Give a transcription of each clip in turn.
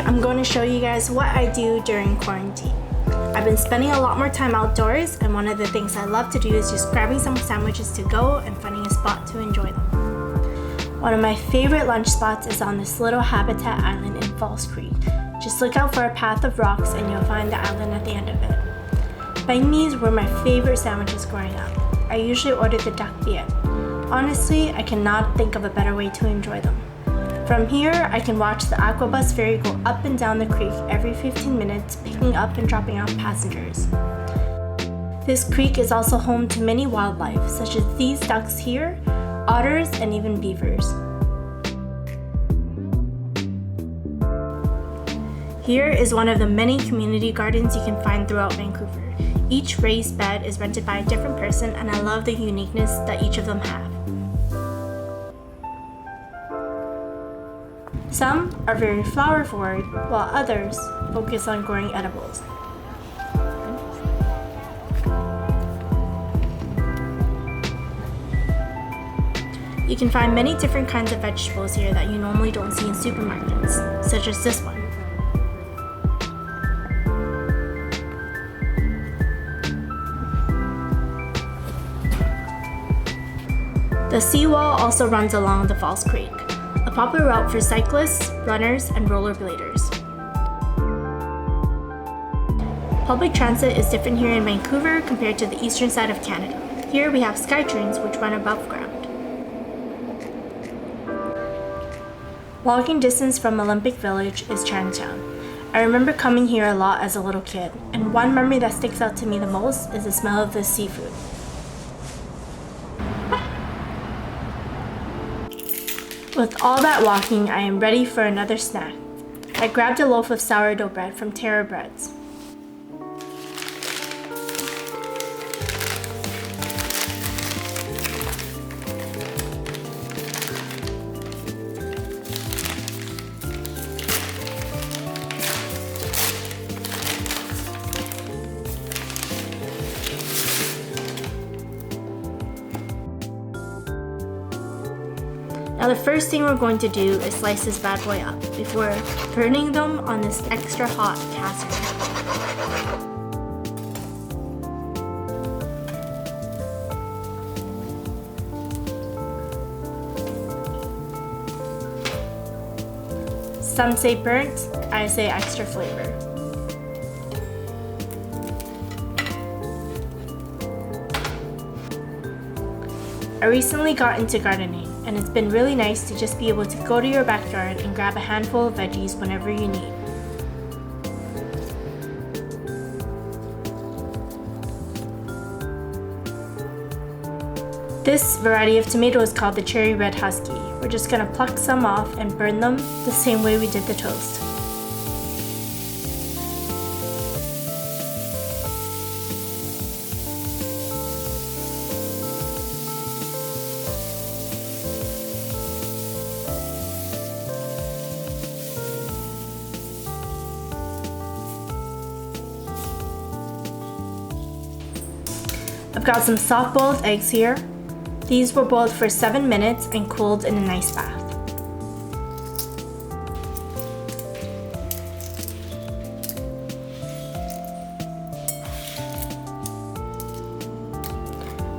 I'm going to show you guys what I do during quarantine. I've been spending a lot more time outdoors, and one of the things I love to do is just grabbing some sandwiches to go and finding a spot to enjoy them. One of my favorite lunch spots is on this little habitat island in Falls Creek. Just look out for a path of rocks and you'll find the island at the end of it. Banh mi's were my favorite sandwiches growing up. I usually order the duck viet. Honestly, I cannot think of a better way to enjoy them. From here, I can watch the aquabus ferry go up and down the creek every 15 minutes, picking up and dropping off passengers. This creek is also home to many wildlife, such as these ducks here, otters, and even beavers. Here is one of the many community gardens you can find throughout Vancouver. Each raised bed is rented by a different person, and I love the uniqueness that each of them have. Some are very flower forward, while others focus on growing edibles. You can find many different kinds of vegetables here that you normally don't see in supermarkets, such as this one. The seawall also runs along the Falls Creek, a popular route for cyclists, runners, and rollerbladers. Public transit is different here in Vancouver compared to the eastern side of Canada. Here we have SkyTrains which run above ground. Walking distance from Olympic Village is Chinatown. I remember coming here a lot as a little kid, and one memory that sticks out to me the most is the smell of the seafood. With all that walking, I am ready for another snack. I grabbed a loaf of sourdough bread from Terra Breads. Now the first thing we're going to do is slice this bad boy up before burning them on this extra hot casserole. Some say burnt, I say extra flavor. I recently got into gardening, and it's been really nice to just be able to go to your backyard and grab a handful of veggies whenever you need. This variety of tomato is called the Cherry Red Husky. We're just going to pluck some off and burn them the same way we did the toast. I've got some soft boiled eggs here. These were boiled for 7 minutes and cooled in an ice bath.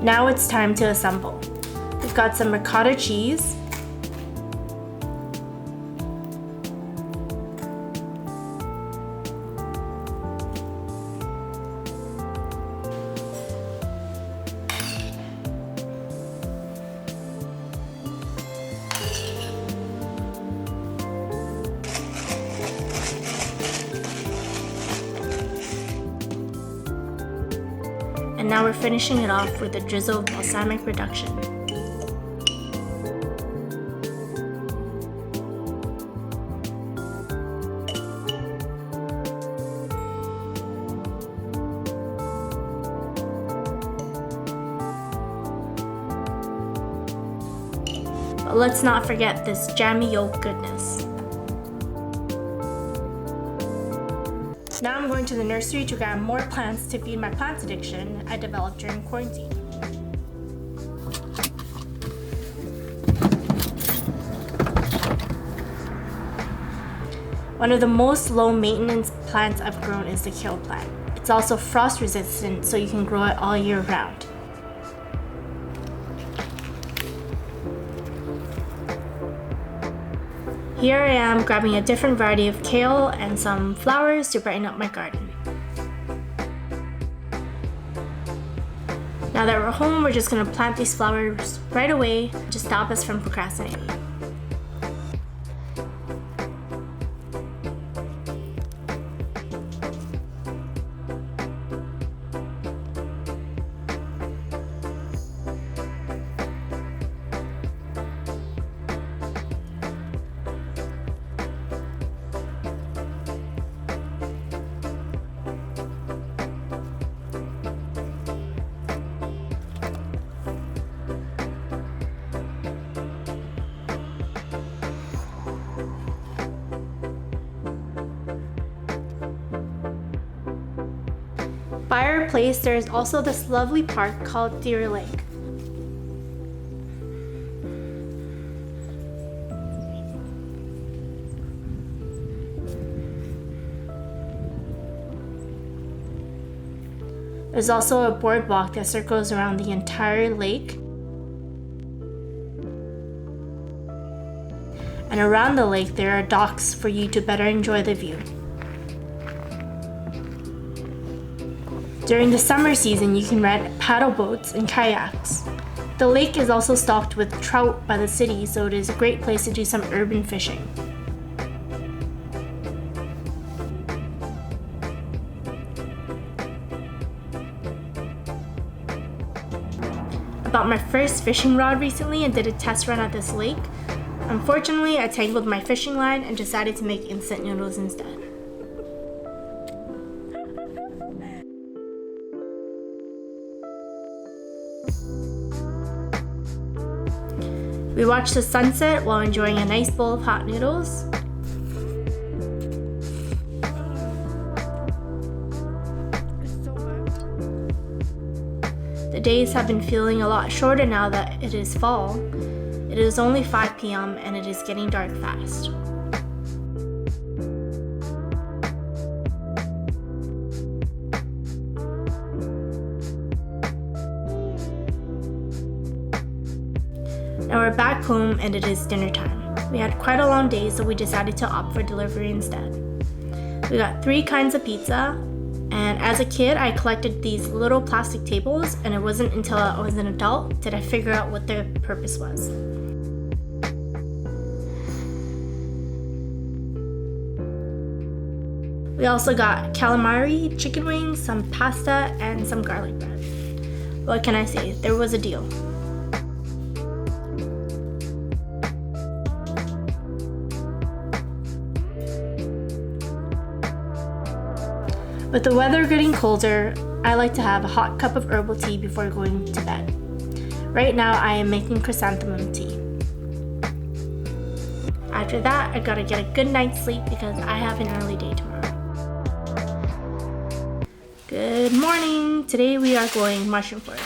Now it's time to assemble. We've got some ricotta cheese, and now we're finishing it off with a drizzle of balsamic reduction. But let's not forget this jammy yolk goodness. Now I'm going to the nursery to grab more plants to feed my plant addiction I developed during quarantine. One of the most low maintenance plants I've grown is the kale plant. It's also frost resistant, so you can grow it all year round. Here I am grabbing a different variety of kale and some flowers to brighten up my garden. Now that we're home, we're just going to plant these flowers right away to stop us from procrastinating. By our place, there is also this lovely park called Deer Lake. There's also a boardwalk that circles around the entire lake. And around the lake, there are docks for you to better enjoy the view. During the summer season, you can rent paddle boats and kayaks. The lake is also stocked with trout by the city, so it is a great place to do some urban fishing. I bought my first fishing rod recently and did a test run at this lake. Unfortunately, I tangled my fishing line and decided to make instant noodles instead. We watched the sunset while enjoying a nice bowl of hot noodles. The days have been feeling a lot shorter now that it is fall. It is only 5 p.m. and it is getting dark fast. Now we're back home and it is dinner time. We had quite a long day, so we decided to opt for delivery instead. We got 3 kinds of pizza, and as a kid I collected these little plastic tables, and it wasn't until I was an adult did I figure out what their purpose was. We also got calamari, chicken wings, some pasta, and some garlic bread. What can I say? There was a deal. With the weather getting colder, I like to have a hot cup of herbal tea before going to bed. Right now, I am making chrysanthemum tea. After that, I gotta get a good night's sleep because I have an early day tomorrow. Good morning! Today we are going mushroom foraging.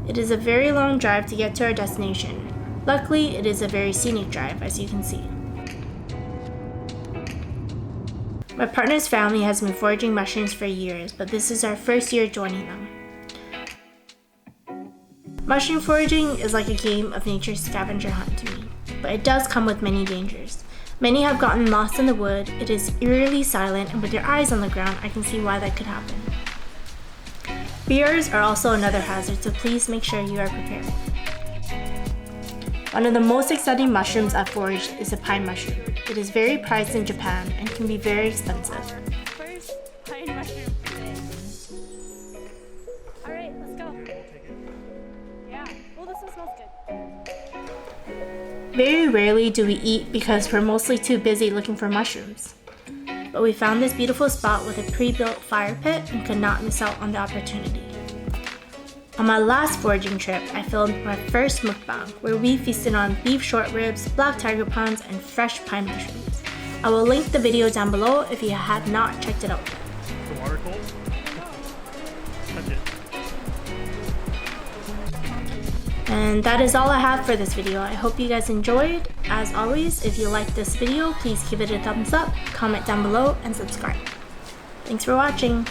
It is a very long drive to get to our destination. Luckily, it is a very scenic drive, as you can see. My partner's family has been foraging mushrooms for years, but this is our first year joining them. Mushroom foraging is like a game of nature's scavenger hunt to me, but it does come with many dangers. Many have gotten lost in the wood, it is eerily silent, and with your eyes on the ground, I can see why that could happen. Bears are also another hazard, so please make sure you are prepared. One of the most exciting mushrooms I've foraged is a pine mushroom. It is very prized in Japan and can be very expensive. First pine mushroom today. Alright, let's go. Yeah, well, this one smells good. Very rarely do we eat because we're mostly too busy looking for mushrooms. But we found this beautiful spot with a pre-built fire pit and could not miss out on the opportunity. On my last foraging trip, I filmed my first mukbang, where we feasted on beef short ribs, black tiger prawns, and fresh pine mushrooms. I will link the video down below if you have not checked it out yet. The water cold? Touch it. And that is all I have for this video. I hope you guys enjoyed. As always, if you liked this video, please give it a thumbs up, comment down below, and subscribe. Thanks for watching.